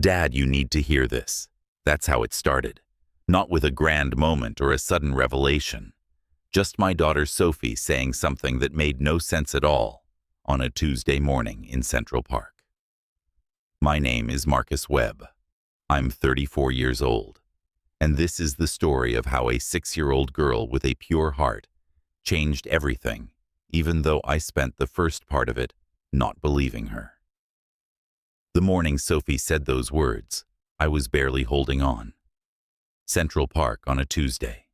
Dad, you need to hear this. That's how it started. Not with a grand moment or a sudden revelation. Just my daughter Sophie saying something that made no sense at all on a Tuesday morning in Central Park. My name is Marcus Webb. I'm 34 years old. And this is the story of how a 6-year-old girl with a pure heart changed everything, even though I spent the first part of it not believing her. The morning Sophie said those words, I was barely holding on. Central Park on a Tuesday.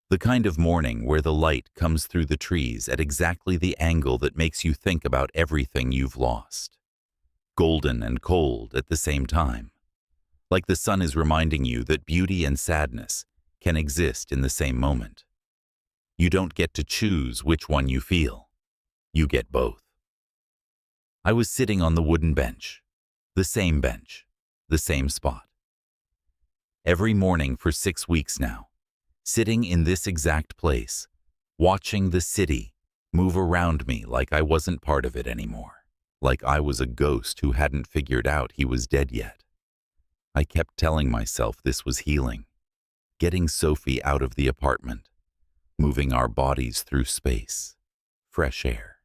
The kind of morning where the light comes through the trees at exactly the angle that makes you think about everything you've lost. Golden and cold at the same time. Like the sun is reminding you that beauty and sadness can exist in the same moment. You don't get to choose which one you feel. You get both. I was sitting on the wooden bench, the same spot. Every morning for 6 weeks now, sitting in this exact place, watching the city move around me like I wasn't part of it anymore, like I was a ghost who hadn't figured out he was dead yet. I kept telling myself this was healing, getting Sophie out of the apartment, moving our bodies through space, fresh air,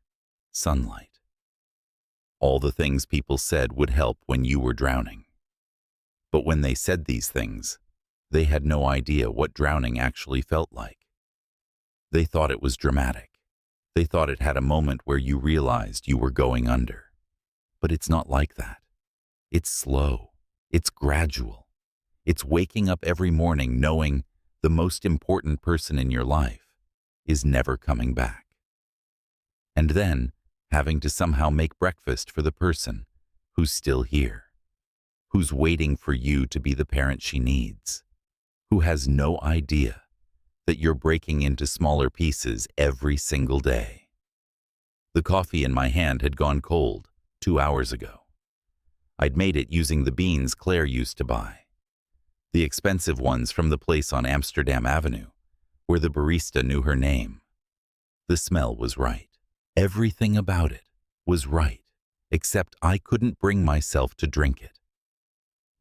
sunlight. All the things people said would help when you were drowning. But when they said these things, they had no idea what drowning actually felt like. They thought it was dramatic. They thought it had a moment where you realized you were going under. But it's not like that. It's slow. It's gradual. It's waking up every morning knowing the most important person in your life is never coming back. And then having to somehow make breakfast for the person who's still here, who's waiting for you to be the parent she needs, who has no idea that you're breaking into smaller pieces every single day. The coffee in my hand had gone cold 2 hours ago. I'd made it using the beans Claire used to buy, the expensive ones from the place on Amsterdam Avenue, where the barista knew her name. The smell was right. Everything about it was right, except I couldn't bring myself to drink it.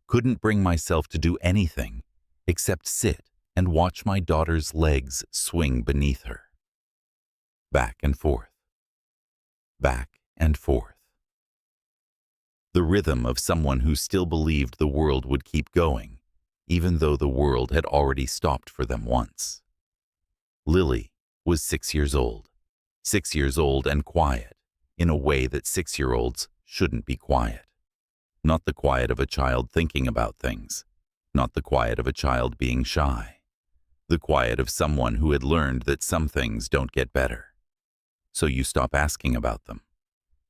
Couldn't bring myself to do anything except sit and watch my daughter's legs swing beneath her. Back and forth. Back and forth. The rhythm of someone who still believed the world would keep going, even though the world had already stopped for them once. Lily was 6 years old. 6 years old and quiet, in a way that 6-year-olds shouldn't be quiet. Not the quiet of a child thinking about things. Not the quiet of a child being shy. The quiet of someone who had learned that some things don't get better. So you stop asking about them.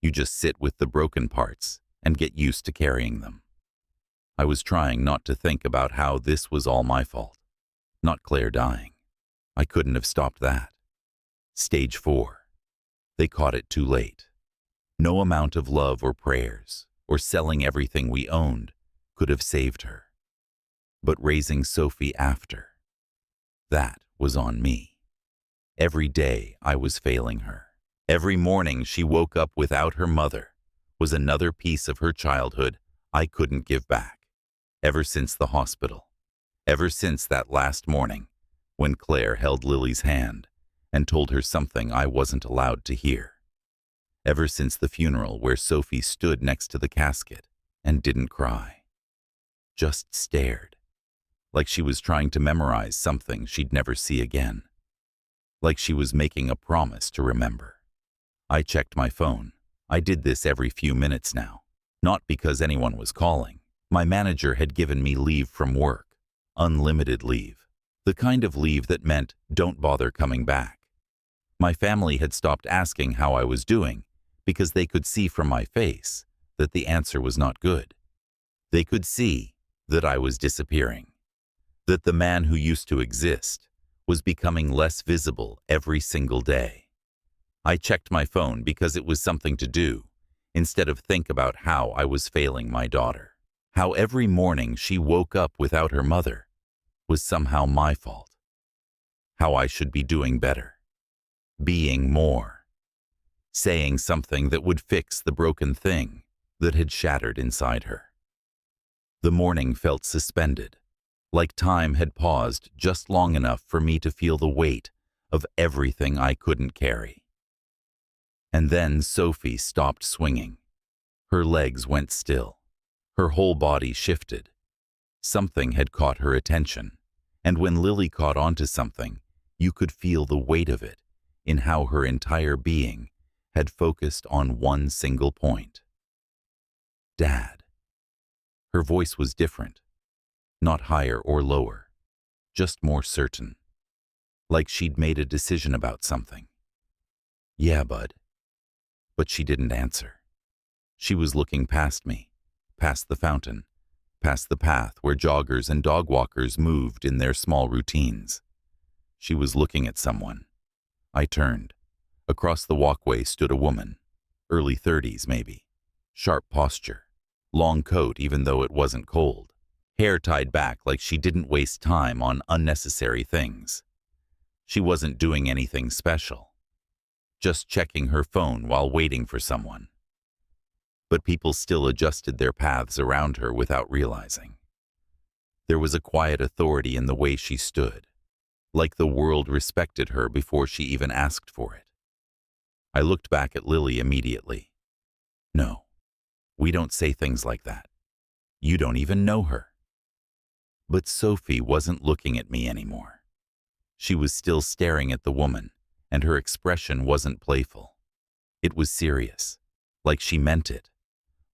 You just sit with the broken parts and get used to carrying them. I was trying not to think about how this was all my fault. Not Claire dying. I couldn't have stopped that. Stage 4. They caught it too late. No amount of love or prayers or selling everything we owned could have saved her. But raising Sophie after, that was on me. Every day I was failing her. Every morning she woke up without her mother was another piece of her childhood I couldn't give back. Ever since the hospital. Ever since that last morning when Claire held Lily's hand and told her something I wasn't allowed to hear. Ever since the funeral where Sophie stood next to the casket and didn't cry. Just stared, like she was trying to memorize something she'd never see again. Like she was making a promise to remember. I checked my phone. I did this every few minutes now. Not because anyone was calling. My manager had given me leave from work. Unlimited leave. The kind of leave that meant don't bother coming back. My family had stopped asking how I was doing because they could see from my face that the answer was not good. They could see that I was disappearing, that the man who used to exist was becoming less visible every single day. I checked my phone because it was something to do, instead of think about how I was failing my daughter, how every morning she woke up without her mother was somehow my fault, how I should be doing better. Being more, saying something that would fix the broken thing that had shattered inside her. The morning felt suspended, like time had paused just long enough for me to feel the weight of everything I couldn't carry. And then Sophie stopped swinging. Her legs went still. Her whole body shifted. Something had caught her attention, and when Lily caught onto something, you could feel the weight of it in how her entire being had focused on one single point. Dad. Her voice was different, not higher or lower, just more certain, like she'd made a decision about something. Yeah, bud. But she didn't answer. She was looking past me, past the fountain, past the path where joggers and dog walkers moved in their small routines. She was looking at someone. I turned. Across the walkway stood a woman, early 30s maybe, sharp posture, long coat even though it wasn't cold, hair tied back like she didn't waste time on unnecessary things. She wasn't doing anything special, just checking her phone while waiting for someone. But people still adjusted their paths around her without realizing. There was a quiet authority in the way she stood, like the world respected her before she even asked for it. I looked back at Lily immediately. No, we don't say things like that. You don't even know her. But Sophie wasn't looking at me anymore. She was still staring at the woman, and her expression wasn't playful. It was serious, like she meant it,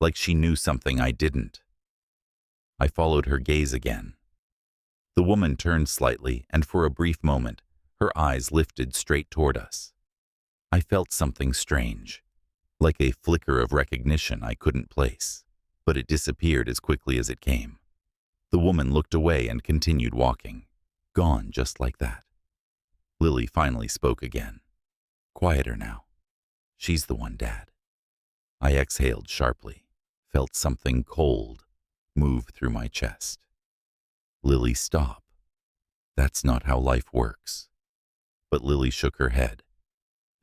like she knew something I didn't. I followed her gaze again. The woman turned slightly, and for a brief moment, her eyes lifted straight toward us. I felt something strange, like a flicker of recognition I couldn't place, but it disappeared as quickly as it came. The woman looked away and continued walking, gone just like that. Lily finally spoke again. Quieter now. She's the one, Dad. I exhaled sharply, felt something cold move through my chest. Lily, stop. That's not how life works. But Lily shook her head.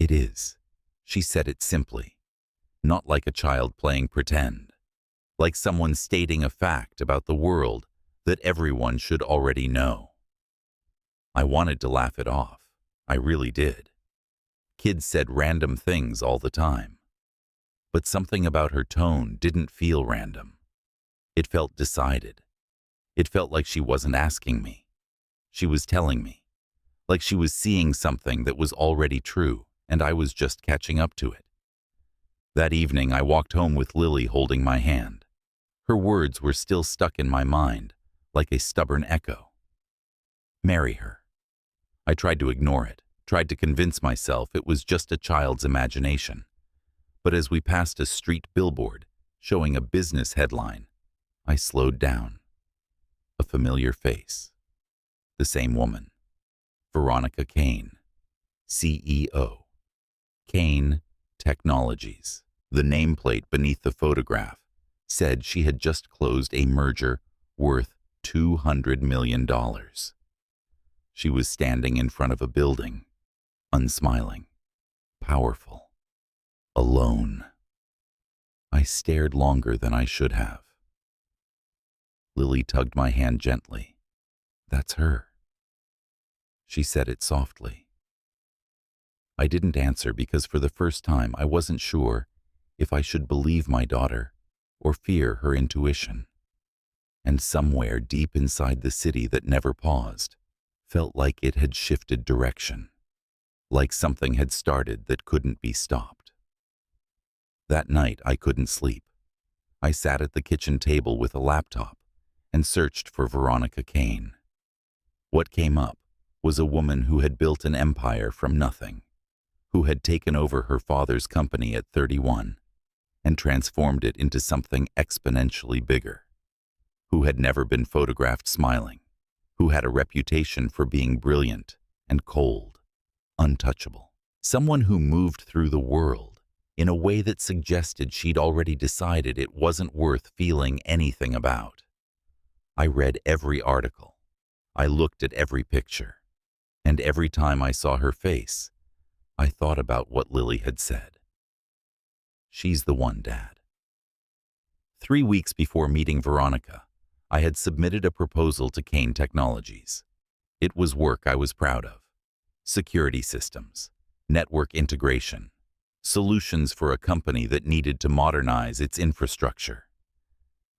It is. She said it simply, not like a child playing pretend, like someone stating a fact about the world that everyone should already know. I wanted to laugh it off. I really did. Kids said random things all the time. But something about her tone didn't feel random. It felt decided. It felt like she wasn't asking me. She was telling me. Like she was seeing something that was already true, and I was just catching up to it. That evening, I walked home with Lily holding my hand. Her words were still stuck in my mind, like a stubborn echo. Marry her. I tried to ignore it, tried to convince myself it was just a child's imagination. But as we passed a street billboard showing a business headline, I slowed down. A familiar face. The same woman. Veronica Kane, CEO. Kane Technologies. The nameplate beneath the photograph said she had just closed a merger worth $200 million. She was standing in front of a building, unsmiling, powerful, alone. I stared longer than I should have. Lily tugged my hand gently. That's her. She said it softly. I didn't answer because for the first time I wasn't sure if I should believe my daughter or fear her intuition. And somewhere deep inside the city that never paused, felt like it had shifted direction, like something had started that couldn't be stopped. That night I couldn't sleep. I sat at the kitchen table with a laptop and searched for Veronica Kane. What came up was a woman who had built an empire from nothing, who had taken over her father's company at 31 and transformed it into something exponentially bigger, who had never been photographed smiling, who had a reputation for being brilliant and cold, untouchable. Someone who moved through the world in a way that suggested she'd already decided it wasn't worth feeling anything about. I read every article. I looked at every picture. And every time I saw her face, I thought about what Lily had said. She's the one, Dad. 3 weeks before meeting Veronica, I had submitted a proposal to Kane Technologies. It was work I was proud of. Security systems, network integration, solutions for a company that needed to modernize its infrastructure.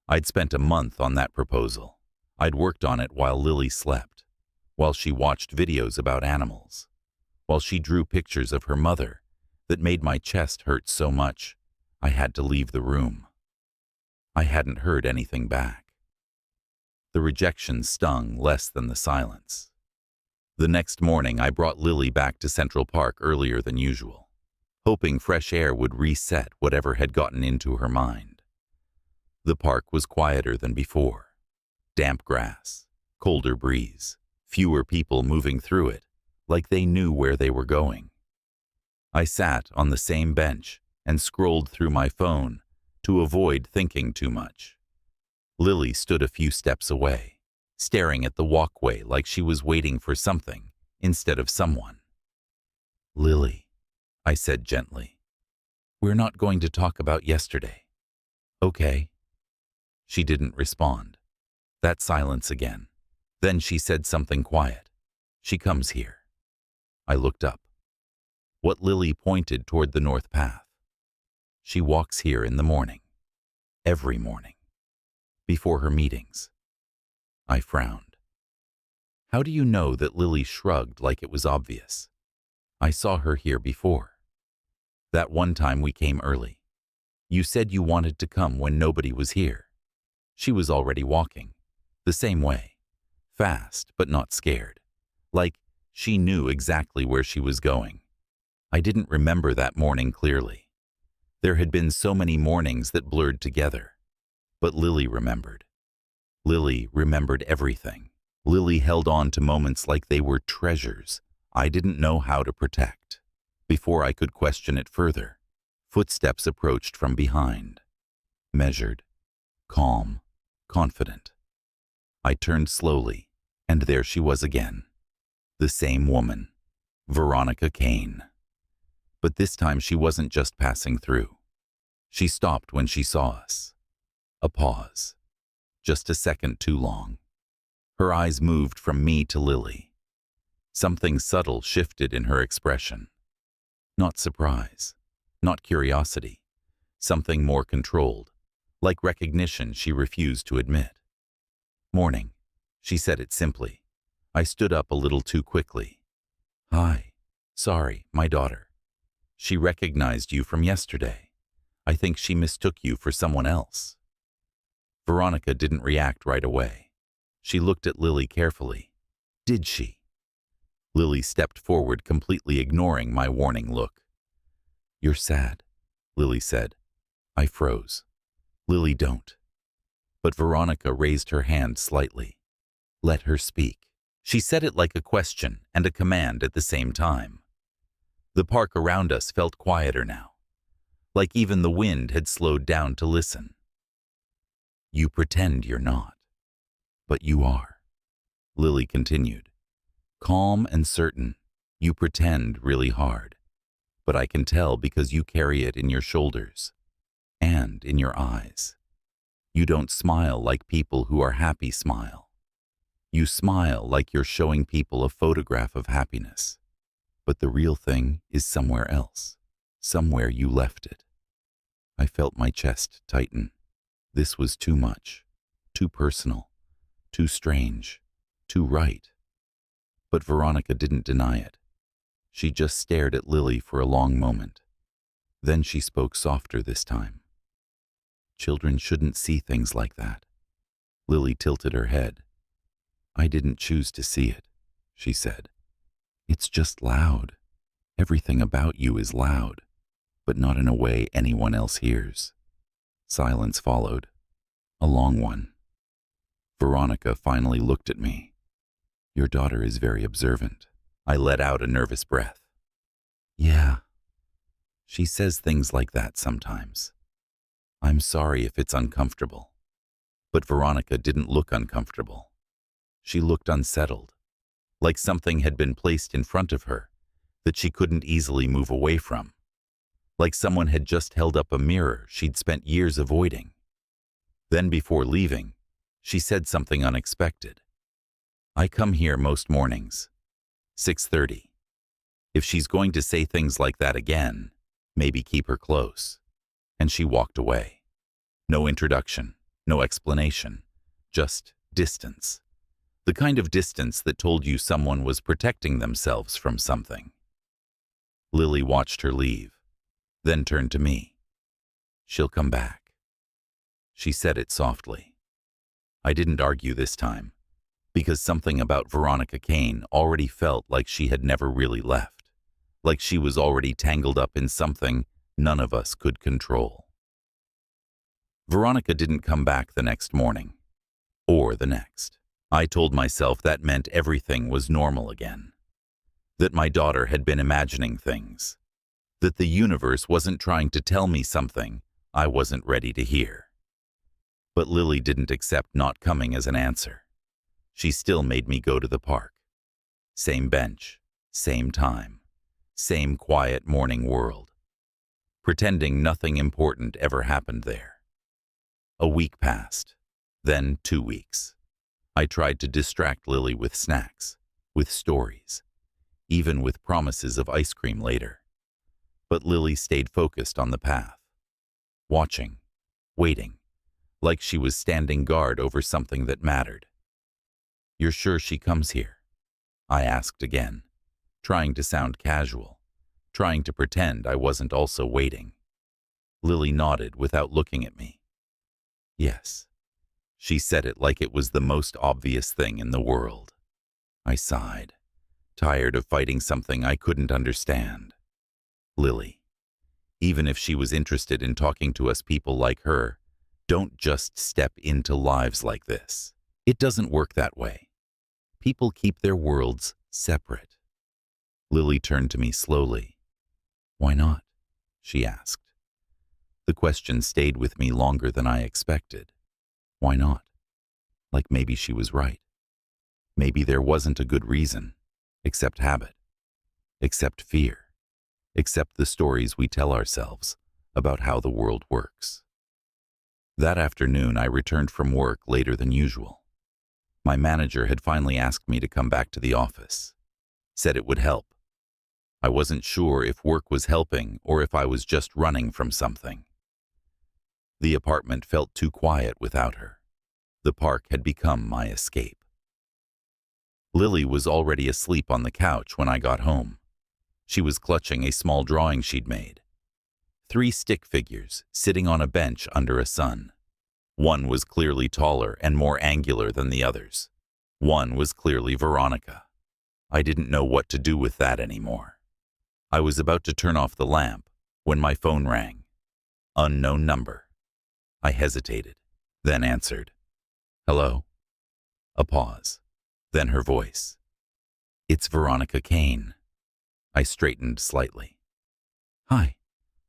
I'd spent a month on that proposal. I'd worked on it while Lily slept, while she watched videos about animals, while she drew pictures of her mother that made my chest hurt so much I had to leave the room. I hadn't heard anything back. The rejection stung less than the silence. The next morning, I brought Lily back to Central Park earlier than usual, hoping fresh air would reset whatever had gotten into her mind. The park was quieter than before. Damp grass, colder breeze, fewer people moving through it, like they knew where they were going. I sat on the same bench and scrolled through my phone to avoid thinking too much. Lily stood a few steps away, staring at the walkway like she was waiting for something instead of someone. "Lily," I said gently, "we're not going to talk about yesterday. Okay?" She didn't respond. That silence again. Then she said something quiet. "She comes here." I looked up. What Lily pointed toward the north path. "She walks here in the morning. Every morning. Before her meetings." I frowned. "How do you know that?" Lily shrugged like it was obvious. "I saw her here before. That one time we came early. You said you wanted to come when nobody was here. She was already walking, the same way, fast but not scared, like she knew exactly where she was going." I didn't remember that morning clearly. There had been so many mornings that blurred together. But Lily remembered. Lily remembered everything. Lily held on to moments like they were treasures I didn't know how to protect. Before I could question it further, footsteps approached from behind. Measured, calm, confident. I turned slowly, and there she was again. The same woman, Veronica Kane. But this time she wasn't just passing through. She stopped when she saw us. A pause. Just a second too long. Her eyes moved from me to Lily. Something subtle shifted in her expression. Not surprise, not curiosity. Something more controlled, like recognition she refused to admit. "Morning," she said it simply. I stood up a little too quickly. "Hi. Sorry, my daughter. She recognized you from yesterday. I think she mistook you for someone else." Veronica didn't react right away. She looked at Lily carefully. Did she? Lily stepped forward, completely ignoring my warning look. "You're sad," Lily said. I froze. "Lily, don't." But Veronica raised her hand slightly. "Let her speak." She said it like a question and a command at the same time. The park around us felt quieter now, like even the wind had slowed down to listen. "You pretend you're not, but you are," Lily continued. "Calm and certain, you pretend really hard, but I can tell because you carry it in your shoulders and in your eyes. You don't smile like people who are happy smile. You smile like you're showing people a photograph of happiness, but the real thing is somewhere else, somewhere you left it." I felt my chest tighten. This was too much, too personal, too strange, too right. But Veronica didn't deny it. She just stared at Lily for a long moment. Then she spoke softer this time. "Children shouldn't see things like that." Lily tilted her head. "I didn't choose to see it," she said. "It's just loud. Everything about you is loud, but not in a way anyone else hears." Silence followed, a long one. Veronica finally looked at me. "Your daughter is very observant." I let out a nervous breath. "Yeah. She says things like that sometimes. I'm sorry if it's uncomfortable." But Veronica didn't look uncomfortable. She looked unsettled, like something had been placed in front of her that she couldn't easily move away from. Like someone had just held up a mirror she'd spent years avoiding. Then before leaving, She said something unexpected. I come here most mornings. 6:30. If she's going to say things like that again, maybe keep her close. And she walked away. No introduction, no explanation, just distance. The kind of distance that told you someone was protecting themselves from something. Lily watched her leave, then turned to me. She'll come back. She said it softly. I didn't argue this time, because something about Veronica Kane already felt like she had never really left, like she was already tangled up in something none of us could control. Veronica didn't come back the next morning, or the next. I told myself that meant everything was normal again, that my daughter had been imagining things, that the universe wasn't trying to tell me something I wasn't ready to hear. But Lily didn't accept not coming as an answer. She still made me go to the park. Same bench, same time, same quiet morning world, pretending nothing important ever happened there. A week passed, then 2 weeks. I tried to distract Lily with snacks, with stories, even with promises of ice cream later. But Lily stayed focused on the path, watching, waiting, like she was standing guard over something that mattered. You're sure she comes here? I asked again, trying to sound casual, trying to pretend I wasn't also waiting. Lily nodded without looking at me. Yes. She said it like it was the most obvious thing in the world. I sighed, tired of fighting something I couldn't understand. Lily, even if she was interested in talking to us people like her, don't just step into lives like this. It doesn't work that way. People keep their worlds separate. Lily turned to me slowly. Why not? She asked. The question stayed with me longer than I expected. Why not? Like maybe she was right. Maybe there wasn't a good reason, except habit, except fear, except the stories we tell ourselves about how the world works. That afternoon, I returned from work later than usual. My manager had finally asked me to come back to the office, said it would help. I wasn't sure if work was helping or if I was just running from something. The apartment felt too quiet without her. The park had become my escape. Lily was already asleep on the couch when I got home. She was clutching a small drawing she'd made. 3 stick figures sitting on a bench under a sun. One was clearly taller and more angular than the others. One was clearly Veronica. I didn't know what to do with that anymore. I was about to turn off the lamp when my phone rang. Unknown number. I hesitated, then answered. Hello? A pause, then her voice. It's Veronica Kane. I straightened slightly. Hi.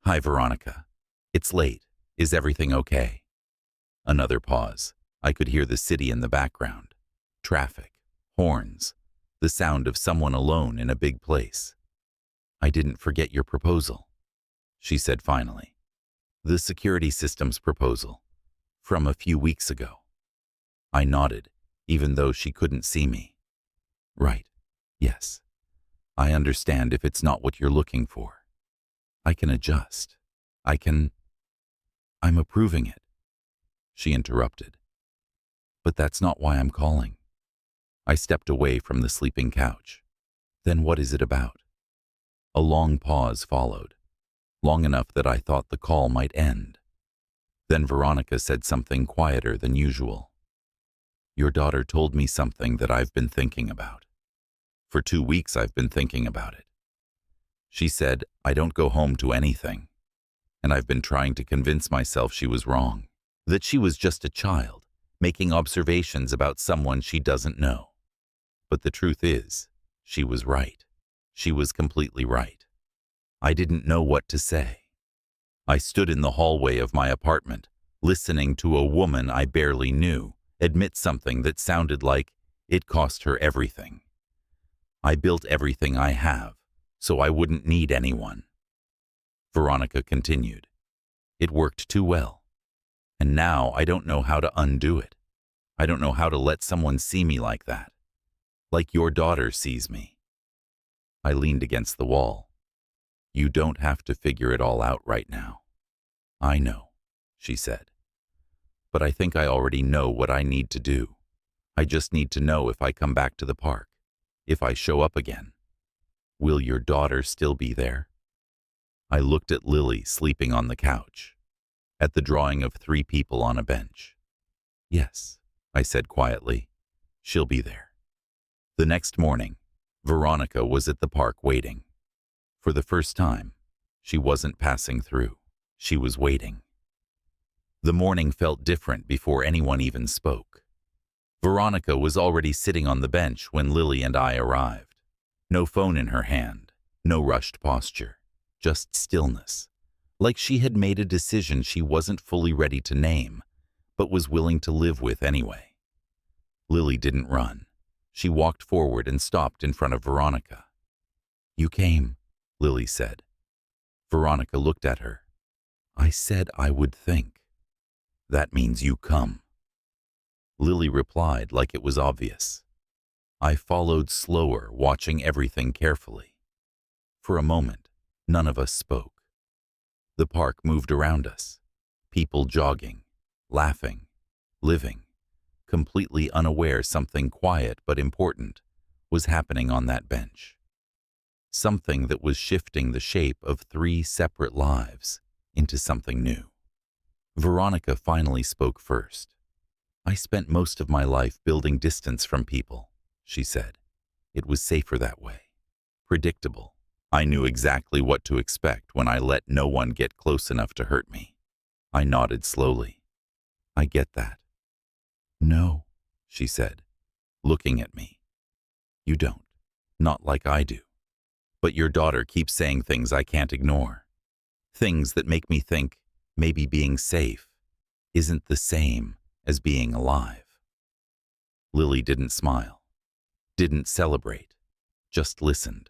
Hi, Veronica. It's late. Is everything okay? Another pause. I could hear the city in the background. Traffic, horns, the sound of someone alone in a big place. I didn't forget your proposal, she said finally. The security systems proposal, from a few weeks ago. I nodded, even though she couldn't see me. Right, yes. I understand if it's not what you're looking for. I can adjust. I'm approving it. She interrupted. But that's not why I'm calling. I stepped away from the sleeping couch. Then what is it about? A long pause followed, long enough that I thought the call might end. Then Veronica said something quieter than usual. Your daughter told me something that I've been thinking about. For 2 weeks I've been thinking about it. She said, I don't go home to anything. And I've been trying to convince myself she was wrong, that she was just a child, making observations about someone she doesn't know. But the truth is, she was right. She was completely right. I didn't know what to say. I stood in the hallway of my apartment, listening to a woman I barely knew admit something that sounded like it cost her everything. I built everything I have, so I wouldn't need anyone. Veronica continued. It worked too well, and now I don't know how to undo it. I don't know how to let someone see me like that. Like your daughter sees me. I leaned against the wall. You don't have to figure it all out right now. I know, she said. But I think I already know what I need to do. I just need to know if I come back to the park, if I show up again. Will your daughter still be there? I looked at Lily sleeping on the couch, at the drawing of 3 people on a bench. Yes, I said quietly. She'll be there. The next morning, Veronica was at the park waiting. For the first time, she wasn't passing through. She was waiting. The morning felt different before anyone even spoke. Veronica was already sitting on the bench when Lily and I arrived. No phone in her hand, no rushed posture, just stillness, like she had made a decision she wasn't fully ready to name, but was willing to live with anyway. Lily didn't run. She walked forward and stopped in front of Veronica. You came, Lily said. Veronica looked at her. I said I would think. That means you come. Lily replied like it was obvious. I followed slower, watching everything carefully. For a moment, none of us spoke. The park moved around us, people jogging, laughing, living, completely unaware something quiet but important was happening on that bench. Something that was shifting the shape of 3 separate lives into something new. Veronica finally spoke first. I spent most of my life building distance from people, she said. It was safer that way. Predictable. I knew exactly what to expect when I let no one get close enough to hurt me. I nodded slowly. I get that. No, she said, looking at me. You don't. Not like I do. But your daughter keeps saying things I can't ignore. Things that make me think maybe being safe isn't the same as being alive. Lily didn't smile, didn't celebrate, just listened.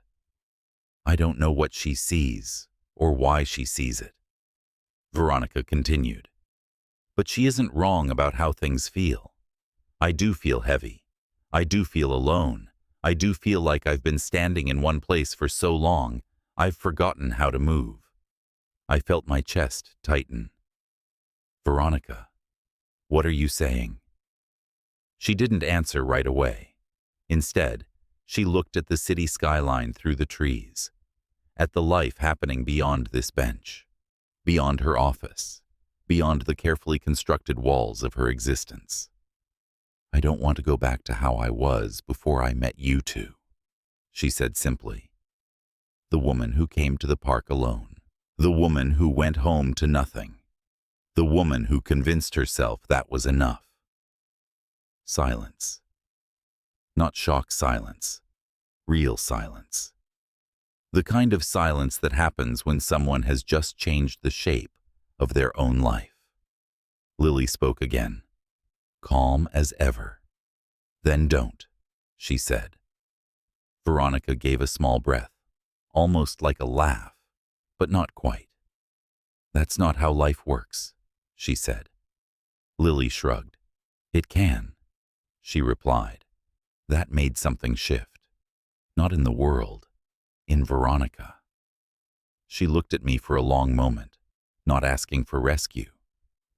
I don't know what she sees or why she sees it. Veronica continued. But she isn't wrong about how things feel. I do feel heavy. I do feel alone. I do feel like I've been standing in one place for so long, I've forgotten how to move. I felt my chest tighten. Veronica, what are you saying? She didn't answer right away. Instead, she looked at the city skyline through the trees, at the life happening beyond this bench, beyond her office, beyond the carefully constructed walls of her existence. I don't want to go back to how I was before I met you two, she said simply. The woman who came to the park alone, the woman who went home to nothing, the woman who convinced herself that was enough. Silence. Not shock silence, real silence. The kind of silence that happens when someone has just changed the shape of their own life. Lily spoke again, calm as ever. Then don't, she said. Veronica gave a small breath, almost like a laugh, but not quite. That's not how life works, she said. Lily shrugged. It can, she replied. That made something shift. Not in the world, in Veronica. She looked at me for a long moment, not asking for rescue,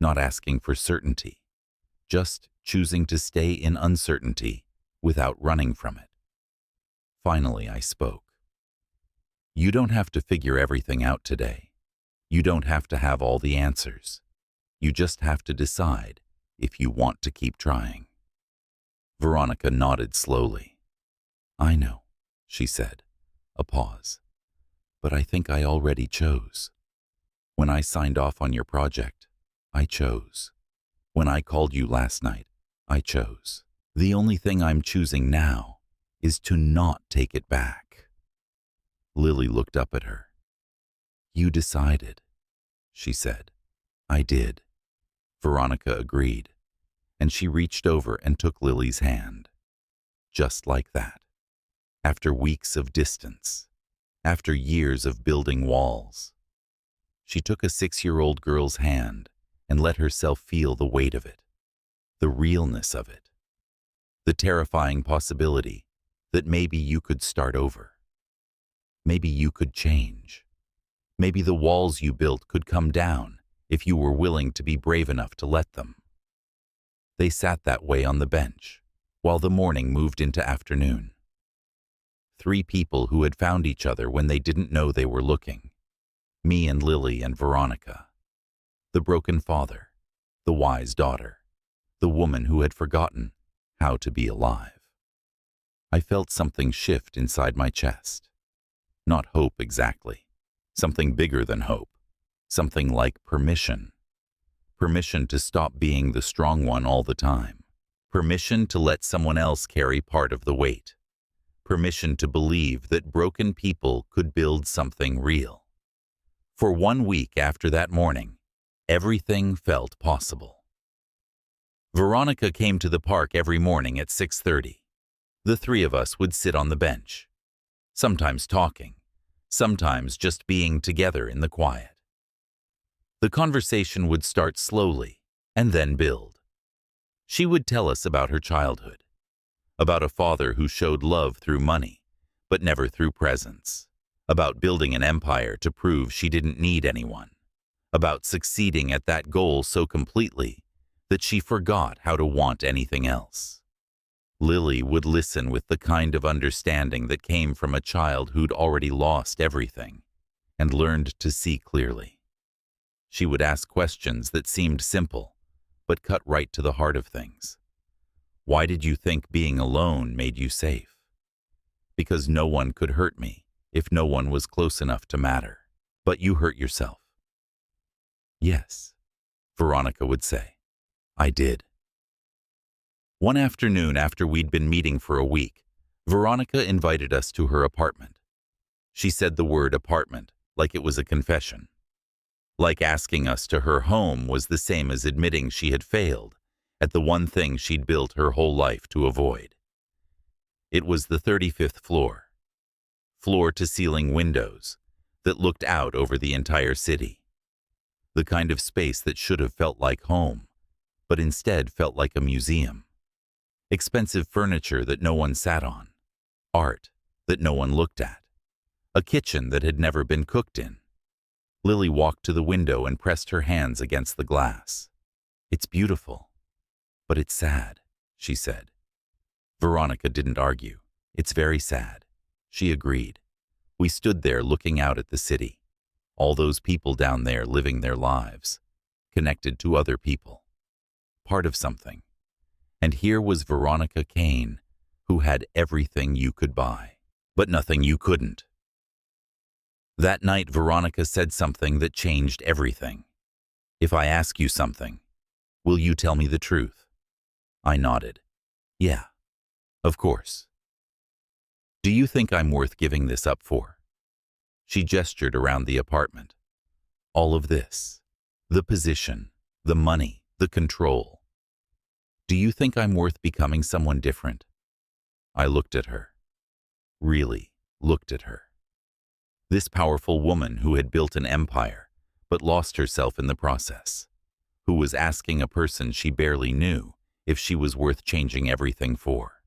not asking for certainty, just choosing to stay in uncertainty without running from it. Finally, I spoke. You don't have to figure everything out today. You don't have to have all the answers. You just have to decide if you want to keep trying. Veronica nodded slowly. I know, she said, a pause. But I think I already chose. When I signed off on your project, I chose. When I called you last night, I chose. The only thing I'm choosing now is to not take it back. Lily looked up at her. You decided, she said. I did. Veronica agreed, and she reached over and took Lily's hand. Just like that. After weeks of distance, after years of building walls. She took a 6-year-old girl's hand and let herself feel the weight of it. the realness of it, the terrifying possibility that maybe you could start over. Maybe you could change. Maybe the walls you built could come down if you were willing to be brave enough to let them. They sat that way on the bench while the morning moved into afternoon. Three people who had found each other when they didn't know they were looking. Me and Lily and Veronica. The broken father, the wise daughter, the woman who had forgotten how to be alive. I felt something shift inside my chest. Not hope exactly. Something bigger than hope. Something like permission. Permission to stop being the strong one all the time. Permission to let someone else carry part of the weight. Permission to believe that broken people could build something real. For 1 week after that morning, everything felt possible. Veronica came to the park every morning at 6:30. The three of us would sit on the bench, sometimes talking, sometimes just being together in the quiet. The conversation would start slowly and then build. She would tell us about her childhood, about a father who showed love through money, but never through presence, about building an empire to prove she didn't need anyone, about succeeding at that goal so completely that she forgot how to want anything else. Lily would listen with the kind of understanding that came from a child who'd already lost everything and learned to see clearly. She would ask questions that seemed simple, but cut right to the heart of things. Why did you think being alone made you safe? Because no one could hurt me if no one was close enough to matter. But you hurt yourself. Yes, Veronica would say. I did. One afternoon after we'd been meeting for a week, Veronica invited us to her apartment. She said the word apartment like it was a confession. Like asking us to her home was the same as admitting she had failed at the one thing she'd built her whole life to avoid. It was the 35th floor, floor-to-ceiling windows that looked out over the entire city. The kind of space that should have felt like home, but instead felt like a museum. Expensive furniture that no one sat on, art that no one looked at, a kitchen that had never been cooked in. Lily walked to the window and pressed her hands against the glass. It's beautiful, but it's sad, she said. Veronica didn't argue. It's very sad, she agreed. We stood there looking out at the city, all those people down there living their lives, connected to other people, part of something. And here was Veronica Kane, who had everything you could buy, but nothing you couldn't. That night, Veronica said something that changed everything. If I ask you something, will you tell me the truth? I nodded. Yeah, of course. Do you think I'm worth giving this up for? She gestured around the apartment. All of this, the position, the money, the control. Do you think I'm worth becoming someone different? I looked at her. Really looked at her. This powerful woman who had built an empire, but lost herself in the process, who was asking a person she barely knew if she was worth changing everything for.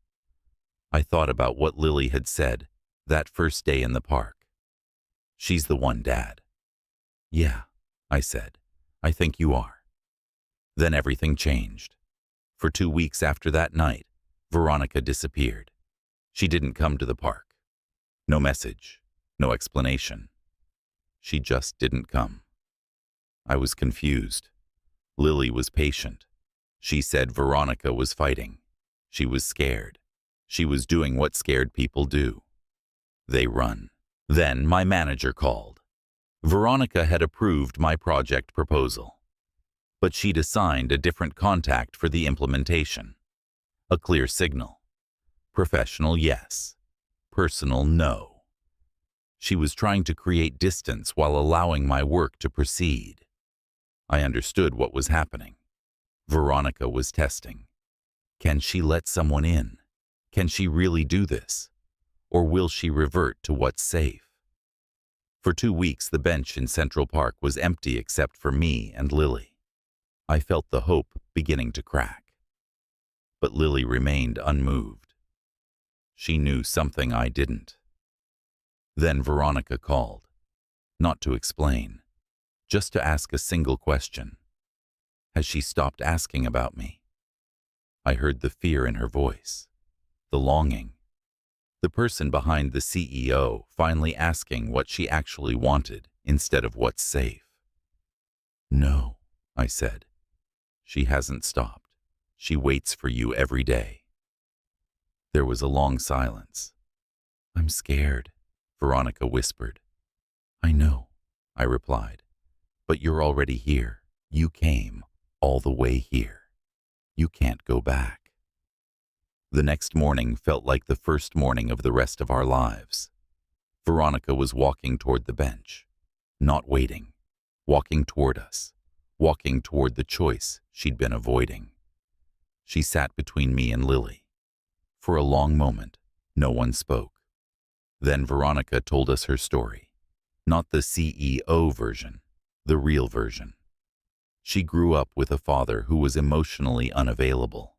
I thought about what Lily had said that first day in the park. She's the one, Dad. Yeah, I said. I think you are. Then everything changed. For 2 weeks after that night, Veronica disappeared. She didn't come to the park. No message. No explanation. She just didn't come. I was confused. Lily was patient. She said Veronica was fighting. She was scared. She was doing what scared people do. They run. Then my manager called. Veronica had approved my project proposal, but she'd assigned a different contact for the implementation. A clear signal. Professional, yes. Personal, no. She was trying to create distance while allowing my work to proceed. I understood what was happening. Veronica was testing. Can she let someone in? Can she really do this? Or will she revert to what's safe? For 2 weeks, the bench in Central Park was empty except for me and Lily. I felt the hope beginning to crack. but Lily remained unmoved. She knew something I didn't. Then Veronica called, not to explain, just to ask a single question. Has she stopped asking about me? I heard the fear in her voice, the longing. The person behind the CEO finally asking what she actually wanted instead of what's safe. No, I said. She hasn't stopped. She waits for you every day. There was a long silence. I'm scared, Veronica whispered. I know, I replied. But you're already here. You came all the way here. You can't go back. The next morning felt like the first morning of the rest of our lives. Veronica was walking toward the bench, not waiting, walking toward us, walking toward the choice she'd been avoiding. She sat between me and Lily. For a long moment, no one spoke. Then Veronica told us her story, not the CEO version, the real version. She grew up with a father who was emotionally unavailable,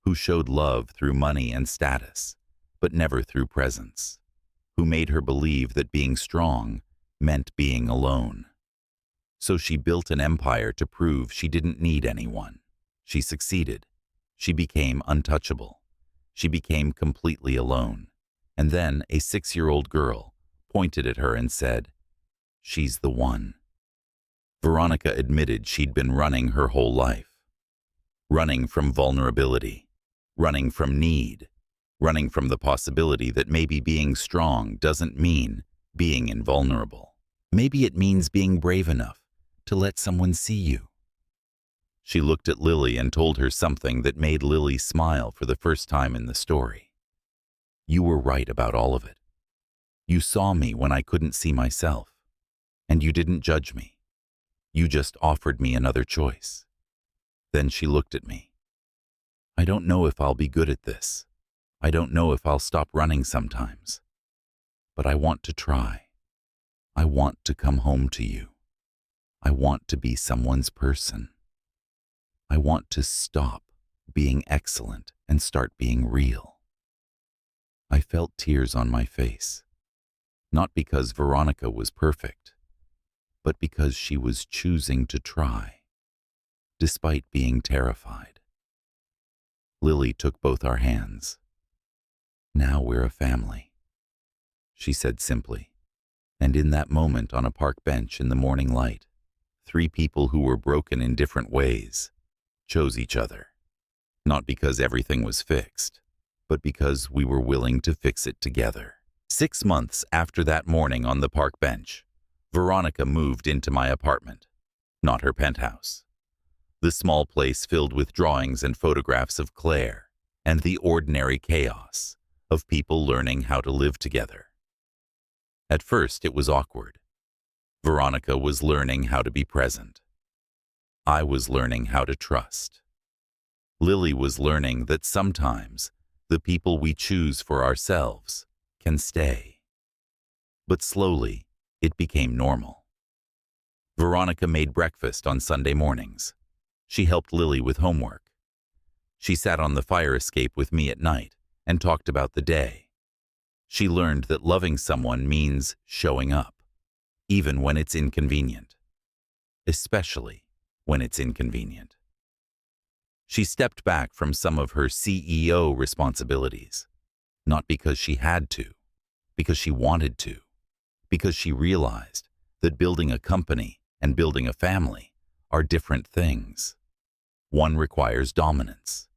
who showed love through money and status, but never through presence, who made her believe that being strong meant being alone. So she built an empire to prove she didn't need anyone. She succeeded. She became untouchable. She became completely alone. And then a 6-year-old girl pointed at her and said, "She's the one." Veronica admitted she'd been running her whole life. Running from vulnerability, running from need, running from the possibility that maybe being strong doesn't mean being invulnerable. Maybe it means being brave enough to let someone see you. She looked at Lily and told her something that made Lily smile for the first time in the story. You were right about all of it. You saw me when I couldn't see myself, and you didn't judge me. You just offered me another choice. Then she looked at me. I don't know if I'll be good at this. I don't know if I'll stop running sometimes. But I want to try. I want to come home to you. I want to be someone's person. I want to stop being excellent and start being real. I felt tears on my face, not because Veronica was perfect, but because she was choosing to try, despite being terrified. Lily took both our hands. Now we're a family, she said simply. And in that moment on a park bench in the morning light, 3 people who were broken in different ways chose each other, not because everything was fixed, but because we were willing to fix it together. 6 months after that morning on the park bench, Veronica moved into my apartment, not her penthouse. The small place filled with drawings and photographs of Claire and the ordinary chaos of people learning how to live together. At first, it was awkward. Veronica was learning how to be present. I was learning how to trust. Lily was learning that sometimes the people we choose for ourselves can stay. But slowly, it became normal. Veronica made breakfast on Sunday mornings. She helped Lily with homework. She sat on the fire escape with me at night and talked about the day. She learned that loving someone means showing up, even when it's inconvenient, especially when it's inconvenient. She stepped back from some of her CEO responsibilities, not because she had to, because she wanted to, because she realized that building a company and building a family are different things. One requires dominance.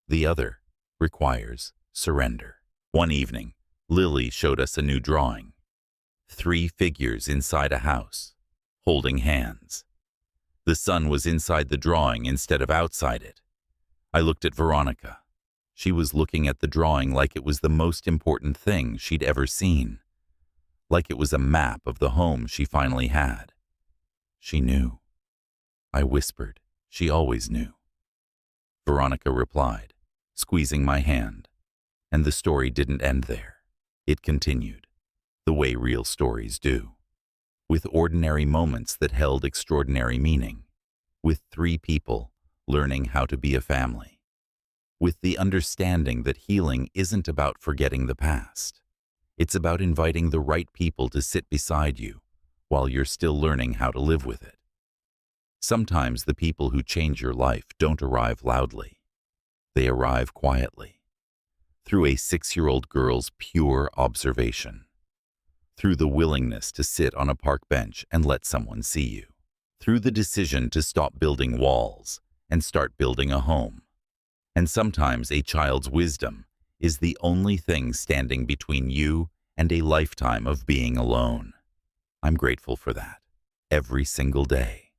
The other requires surrender. One evening, Lily showed us a new drawing. 3 figures inside a house, holding hands. The sun was inside the drawing instead of outside it. I looked at Veronica. She was looking at the drawing like it was the most important thing she'd ever seen, like it was a map of the home she finally had. She knew. I whispered. She always knew. Veronica replied, squeezing my hand. And the story didn't end there. It continued, the way real stories do, with ordinary moments that held extraordinary meaning, with 3 people learning how to be a family. with the understanding that healing isn't about forgetting the past. It's about inviting the right people to sit beside you while you're still learning how to live with it. Sometimes the people who change your life don't arrive loudly. They arrive quietly, through a 6-year-old girl's pure observation, through the willingness to sit on a park bench and let someone see you, through the decision to stop building walls and start building a home. And sometimes a child's wisdom is the only thing standing between you and a lifetime of being alone. I'm grateful for that every single day.